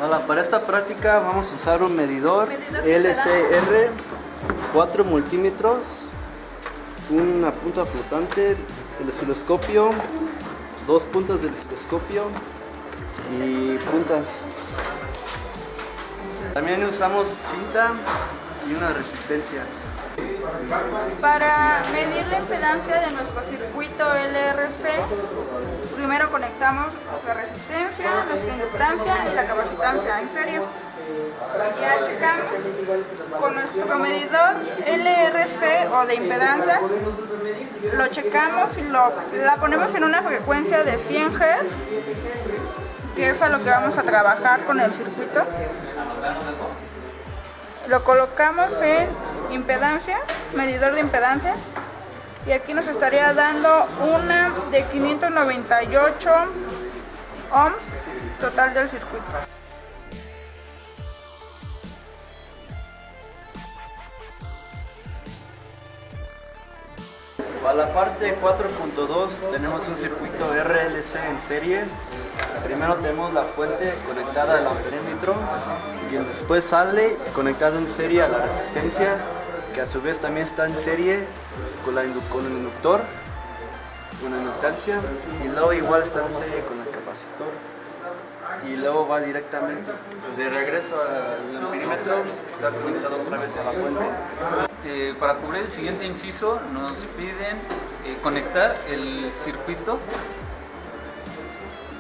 Hola, para esta práctica vamos a usar un medidor LCR 4 multímetros, una punta flotante, el osciloscopio, dos puntas del osciloscopio y puntas. También usamos cinta y unas resistencias. Para medir la impedancia de nuestro circuito LRC, primero conectamos nuestra resistencia, nuestra inductancia y la capacitancia en serie. Ya checamos con nuestro medidor LRC o de impedancia, lo checamos y la ponemos en una frecuencia de 100 Hz, que es a lo que vamos a trabajar con el circuito. Lo colocamos en impedancia, medidor de impedancia, y aquí nos estaría dando una de 598 ohms total del circuito. Para la parte 4.2 tenemos un circuito RLC en serie. Primero tenemos la fuente conectada al amperímetro, que después sale conectada en serie a la resistencia, que a su vez también está en serie con el inductor, con la inductancia, y luego igual está en serie con el capacitor, y luego va directamente de regreso al amperímetro, que está conectado otra vez a la fuente. Para cubrir el siguiente inciso nos piden conectar el circuito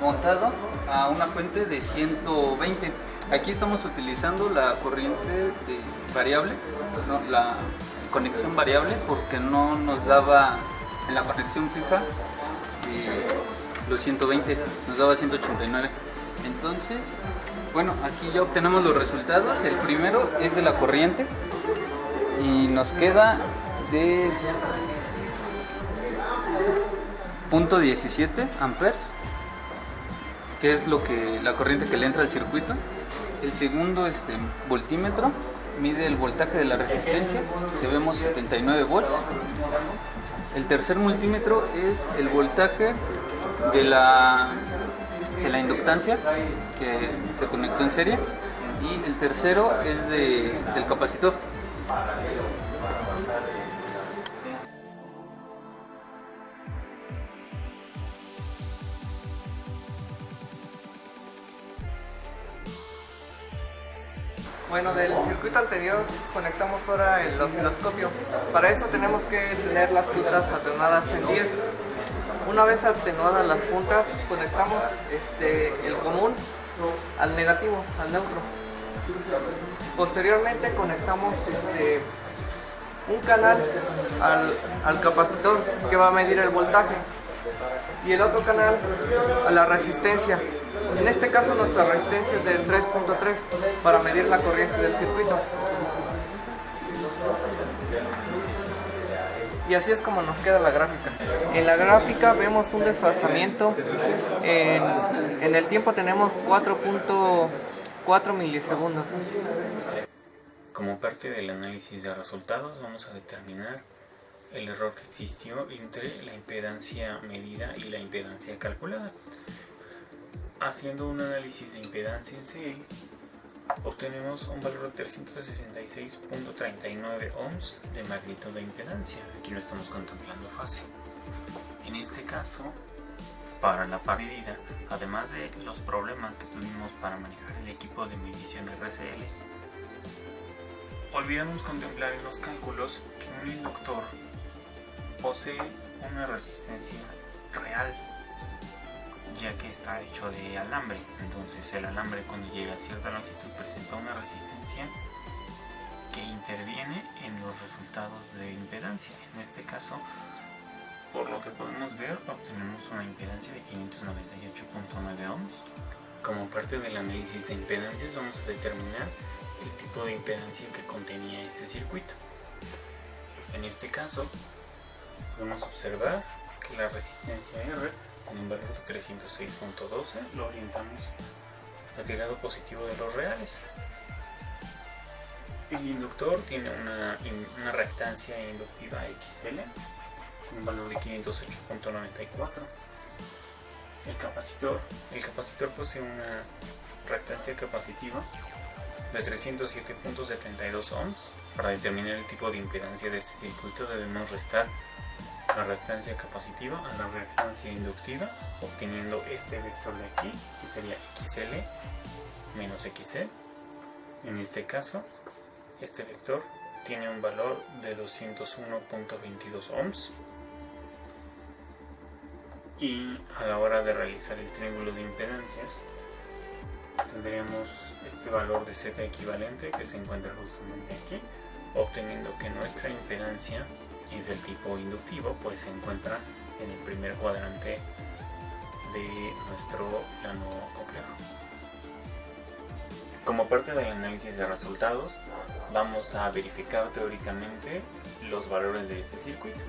montado a una fuente de 120. Aquí estamos utilizando la corriente variable, ¿no? La conexión variable, porque no nos daba en la conexión fija los 120, nos daba 189. Entonces, bueno, aquí ya obtenemos los resultados. El primero es de la corriente y nos queda de .17 amperes, que es la corriente que le entra al circuito. El segundo voltímetro mide el voltaje de la resistencia, vemos 79 volts. El tercer multímetro es el voltaje de la inductancia que se conectó en serie, y el tercero es del capacitor. Bueno, del circuito anterior conectamos ahora el osciloscopio. Para eso tenemos que tener las puntas atenuadas en 10. Una vez atenuadas las puntas, conectamos el común al negativo, al neutro. Posteriormente conectamos un canal al capacitor, que va a medir el voltaje, y el otro canal a la resistencia. En este caso nuestra resistencia es de 3.3 para medir la corriente del circuito. Y así es como nos queda la gráfica. En la gráfica vemos un desfasamiento. En el tiempo tenemos 4.4 milisegundos. Como parte del análisis de resultados, vamos a determinar el error que existió entre la impedancia medida y la impedancia calculada. Haciendo un análisis de impedancia en serie, obtenemos un valor de 366.39 ohms de magnitud de impedancia. Aquí lo estamos contemplando fácil. En este caso, para la par medida, además de los problemas que tuvimos para manejar el equipo de medición RCL, olvidamos contemplar en los cálculos que un inductor posee una resistencia real, ya que está hecho de alambre. Entonces el alambre, cuando llega a cierta longitud, presenta una resistencia que interviene en los resultados de impedancia. En este caso, por lo que podemos ver, obtenemos una impedancia de 598.9 ohms. Como parte del análisis de impedancias, vamos a determinar el tipo de impedancia que contenía este circuito. En este caso, podemos observar que la resistencia R con un valor de 306.12 lo orientamos hacia el lado positivo de los reales. El inductor tiene una reactancia inductiva XL con un valor de 508.94. El capacitor posee reactancia capacitiva de 307.72 ohms. Para determinar el tipo de impedancia de este circuito debemos restar la reactancia capacitiva a la reactancia inductiva, obteniendo este vector de aquí, que sería XL menos XC. En este caso, este vector tiene un valor de 201.22 ohms. Y a la hora de realizar el triángulo de impedancias, tendríamos este valor de Z equivalente que se encuentra justamente aquí, obteniendo que nuestra impedancia es del tipo inductivo, pues se encuentra en el primer cuadrante de nuestro plano complejo. Como parte del análisis de resultados, vamos a verificar teóricamente los valores de este circuito.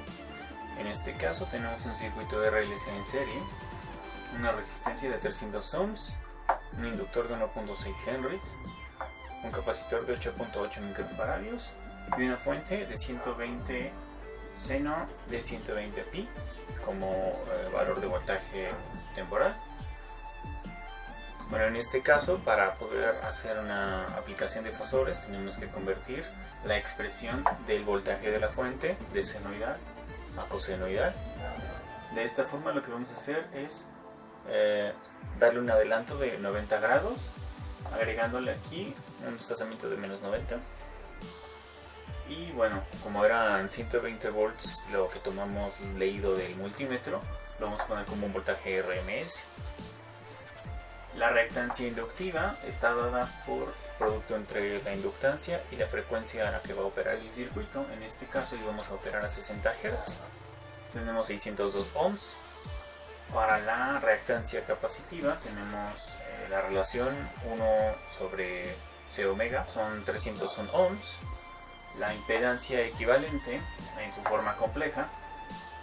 En este caso tenemos un circuito RLC en serie, una resistencia de 300 ohms, un inductor de 1.6 henrys, un capacitor de 8.8 microfaradios y una fuente de 120 seno de 120 pi como valor de voltaje temporal. Bueno, en este caso, para poder hacer una aplicación de fasores, tenemos que convertir la expresión del voltaje de la fuente de senoidal a cosenoidal. De esta forma lo que vamos a hacer es darle un adelanto de 90 grados, agregándole aquí un desplazamiento de menos 90. Y bueno, como eran 120 volts lo que tomamos leído del multímetro, lo vamos a poner como un voltaje RMS. La reactancia inductiva está dada por producto entre la inductancia y la frecuencia a la que va a operar el circuito. En este caso íbamos a operar a 60 Hz. Tenemos 602 ohms. Para la reactancia capacitiva tenemos la relación 1 sobre C omega, son 301 ohms. La impedancia equivalente en su forma compleja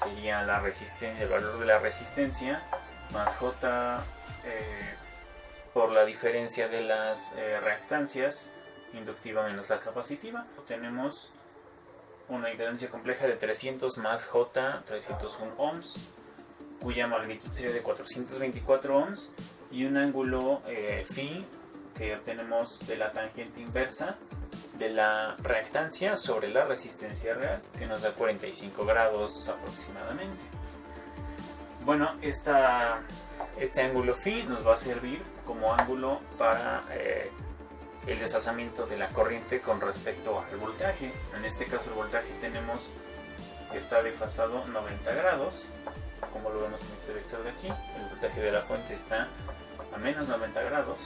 sería la resistencia, el valor de la resistencia más J por la diferencia de las reactancias inductiva menos la capacitiva. Tenemos una impedancia compleja de 300 más J, 301 ohms, cuya magnitud sería de 424 ohms, y un ángulo phi que obtenemos de la tangente inversa de la reactancia sobre la resistencia real, que nos da 45 grados aproximadamente. Bueno, este ángulo phi nos va a servir como ángulo para el desfasamiento de la corriente con respecto al voltaje. En este caso el voltaje tenemos que está desfasado 90 grados, como lo vemos en este vector de aquí. El voltaje de la fuente está a menos 90 grados.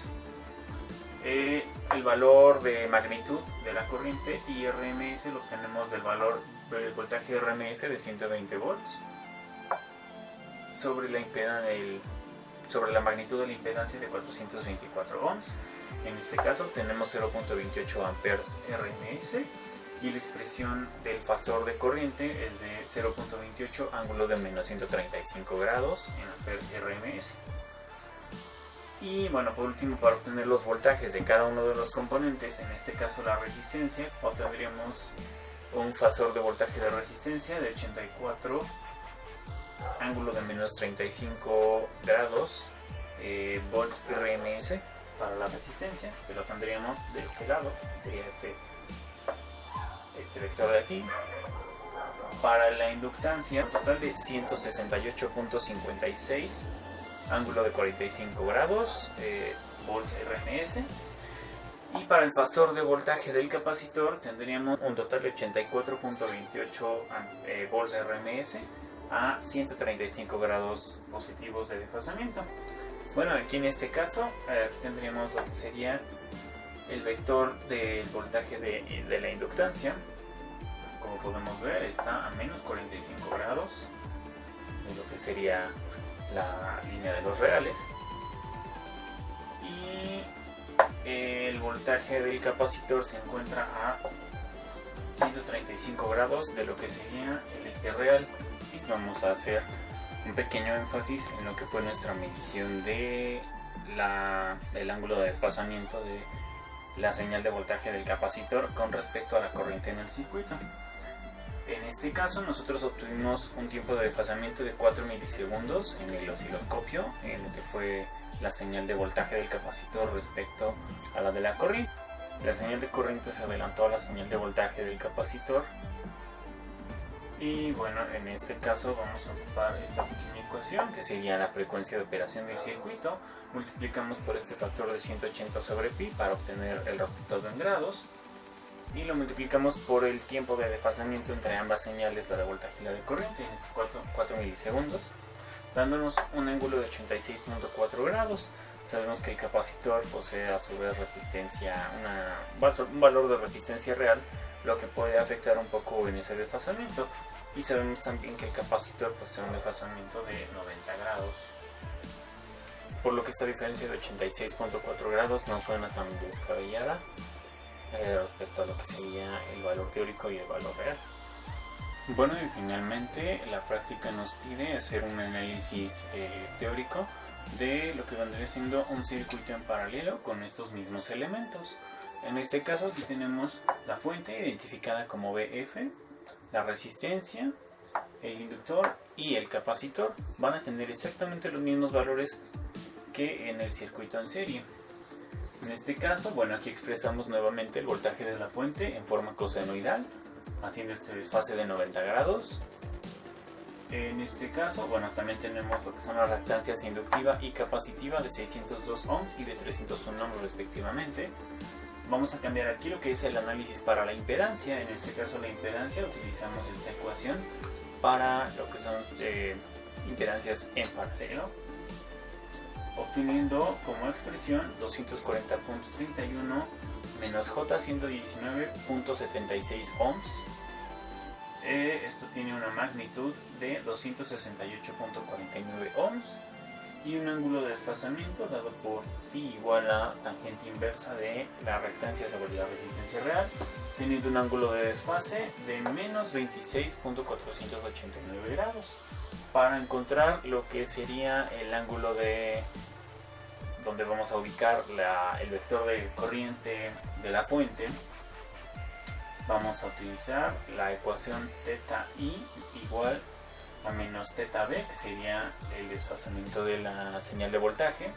El valor de magnitud de la corriente y RMS lo obtenemos del valor del voltaje RMS de 120 volts sobre la magnitud de la impedancia de 424 ohms. En este caso tenemos 0.28 amperes RMS y la expresión del fasor de corriente es de 0.28 ángulo de menos 135 grados en amperes RMS. Y bueno, por último, para obtener los voltajes de cada uno de los componentes, en este caso la resistencia, obtendríamos un fasor de voltaje de resistencia de 84 ángulo de menos 35 grados volts RMS para la resistencia, que lo tendríamos de este lado, sería este vector de aquí. Para la inductancia, un total de 168.56 ángulo de 45 grados volts RMS. Y para el fasor de voltaje del capacitor tendríamos un total de 84.28 volts RMS a 135 grados positivos de desfasamiento. Bueno, aquí en este caso tendríamos lo que sería el vector del voltaje de la inductancia. Como podemos ver, está a menos 45 grados de lo que sería la línea de los reales. Y el voltaje del capacitor se encuentra a 135 grados de lo que sería el eje real. Y vamos a hacer un pequeño énfasis en lo que fue nuestra medición de el ángulo de desfasamiento de la señal de voltaje del capacitor con respecto a la corriente en el circuito. En este caso nosotros obtuvimos un tiempo de desfasamiento de 4 milisegundos en el osciloscopio, en lo que fue la señal de voltaje del capacitor respecto a la de la corriente. La señal de corriente se adelantó a la señal de voltaje del capacitor. Y bueno, en este caso vamos a ocupar esta pequeña ecuación, que sería la frecuencia de operación del circuito. Multiplicamos por este factor de 180 sobre pi para obtener el resultado en grados. Y lo multiplicamos por el tiempo de desfasamiento entre ambas señales, la de voltaje y la de corriente, en este 4 milisegundos, dándonos un ángulo de 86.4 grados. Sabemos que el capacitor posee a su vez resistencia, un valor de resistencia real, lo que puede afectar un poco en ese desfasamiento. Y sabemos también que el capacitor posee un desfasamiento de 90 grados. Por lo que esta diferencia de 86.4 grados no suena tan descabellada respecto a lo que sería el valor teórico y el valor real. Bueno, y finalmente la práctica nos pide hacer un análisis teórico de lo que vendría siendo un circuito en paralelo con estos mismos elementos. En este caso aquí tenemos la fuente identificada como BF, la resistencia, el inductor y el capacitor van a tener exactamente los mismos valores que en el circuito en serie. En este caso, bueno, aquí expresamos nuevamente el voltaje de la fuente en forma cosenoidal, haciendo este desfase de 90 grados. En este caso, bueno, también tenemos lo que son las reactancias inductiva y capacitiva de 602 ohms y de 301 ohms respectivamente. Vamos a cambiar aquí lo que es el análisis para la impedancia. En este caso la impedancia, utilizamos esta ecuación para lo que son impedancias en paralelo, obteniendo como expresión 240.31 menos J 119.76 ohms. Esto tiene una magnitud de 268.49 ohms y un ángulo de desfasamiento dado por phi igual a tangente inversa de la reactancia sobre la resistencia real, teniendo un ángulo de desfase de menos 26.489 grados. Para encontrar lo que sería el ángulo de donde vamos a ubicar el vector de corriente de la fuente, vamos a utilizar la ecuación θ i igual a menos θ b, que sería el desfasamiento de la señal de voltaje,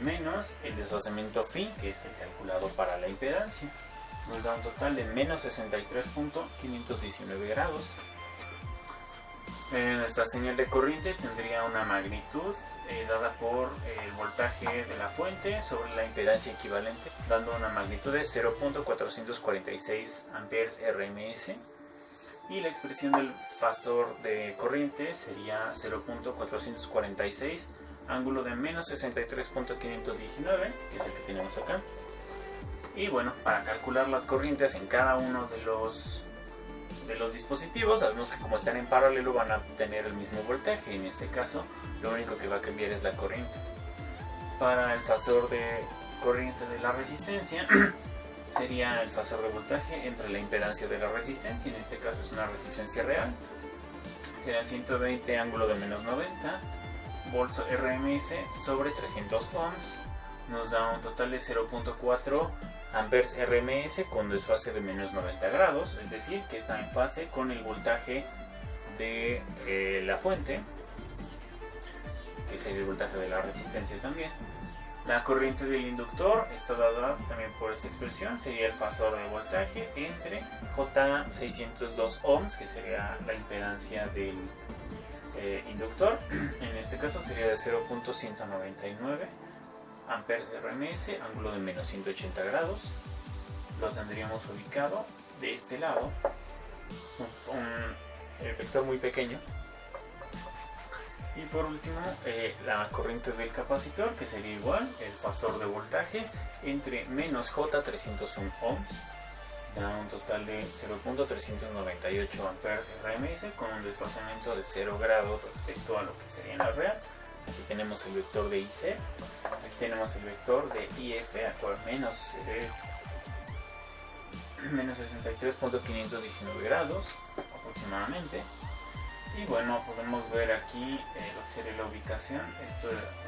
menos el desfasamiento phi, que es el calculado para la impedancia. Nos da un total de menos 63.519 grados. Nuestra señal de corriente tendría una magnitud dada por el voltaje de la fuente sobre la impedancia equivalente, dando una magnitud de 0.446 amperes RMS, y la expresión del fasor de corriente sería 0.446 ángulo de menos 63.519, que es el que tenemos acá. Y bueno, para calcular las corrientes en cada uno de los dispositivos, sabemos que como están en paralelo van a tener el mismo voltaje. En este caso lo único que va a cambiar es la corriente. Para el fasor de corriente de la resistencia sería el fasor de voltaje entre la impedancia de la resistencia, en este caso es una resistencia real, serán 120 ángulo de menos 90 volts RMS sobre 300 ohms, nos da un total de 0.4 amperes RMS con desfase de menos 90 grados, es decir, que está en fase con el voltaje de la fuente, que sería el voltaje de la resistencia también. La corriente del inductor está dada también por esta expresión, sería el fasor de voltaje entre J602 ohms, que sería la impedancia del inductor, en este caso sería de 0.199 amperes RMS, ángulo de menos 180 grados. Lo tendríamos ubicado de este lado, un vector muy pequeño. Y por último, la corriente del capacitor, que sería igual, el fasor de voltaje entre menos J 301 ohms, da un total de 0.398 amperes RMS con un desfasamiento de 0 grados respecto a lo que sería en la real. Aquí tenemos el vector de IC, aquí tenemos el vector de IF, a cual menos 63.519 grados aproximadamente. Y bueno, podemos ver aquí lo que sería la ubicación.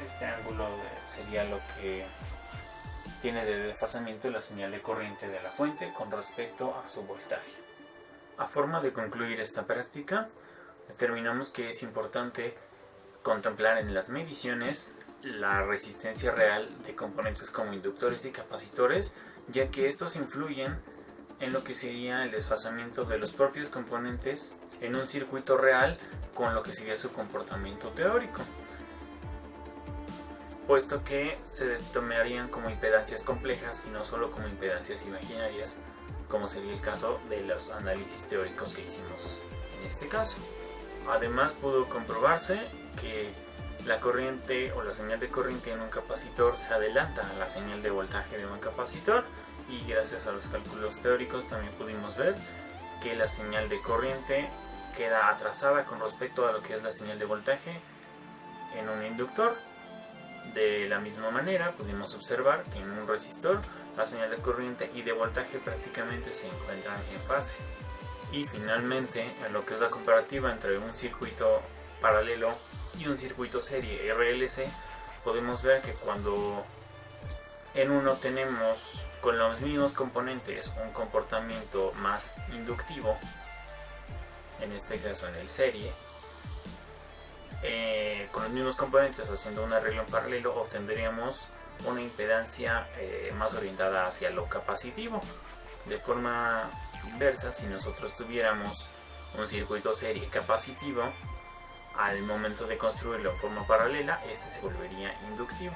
Este ángulo sería lo que tiene de desfasamiento la señal de corriente de la fuente con respecto a su voltaje. A forma de concluir esta práctica, determinamos que es importante contemplar en las mediciones la resistencia real de componentes como inductores y capacitores, ya que estos influyen en lo que sería el desfasamiento de los propios componentes en un circuito real con lo que sería su comportamiento teórico, puesto que se tomarían como impedancias complejas y no solo como impedancias imaginarias, como sería el caso de los análisis teóricos que hicimos en este caso. Además, pudo comprobarse que la corriente o la señal de corriente en un capacitor se adelanta a la señal de voltaje de un capacitor, y gracias a los cálculos teóricos también pudimos ver que la señal de corriente queda atrasada con respecto a lo que es la señal de voltaje en un inductor. De la misma manera pudimos observar que en un resistor la señal de corriente y de voltaje prácticamente se encuentran en fase. Y finalmente, en lo que es la comparativa entre un circuito paralelo y un circuito serie RLC, podemos ver que cuando en uno tenemos con los mismos componentes un comportamiento más inductivo, en este caso en el serie, con los mismos componentes haciendo un arreglo en paralelo, obtendríamos una impedancia más orientada hacia lo capacitivo. De forma inversa, si nosotros tuviéramos un circuito serie capacitivo, al momento de construirlo en forma paralela, este se volvería inductivo.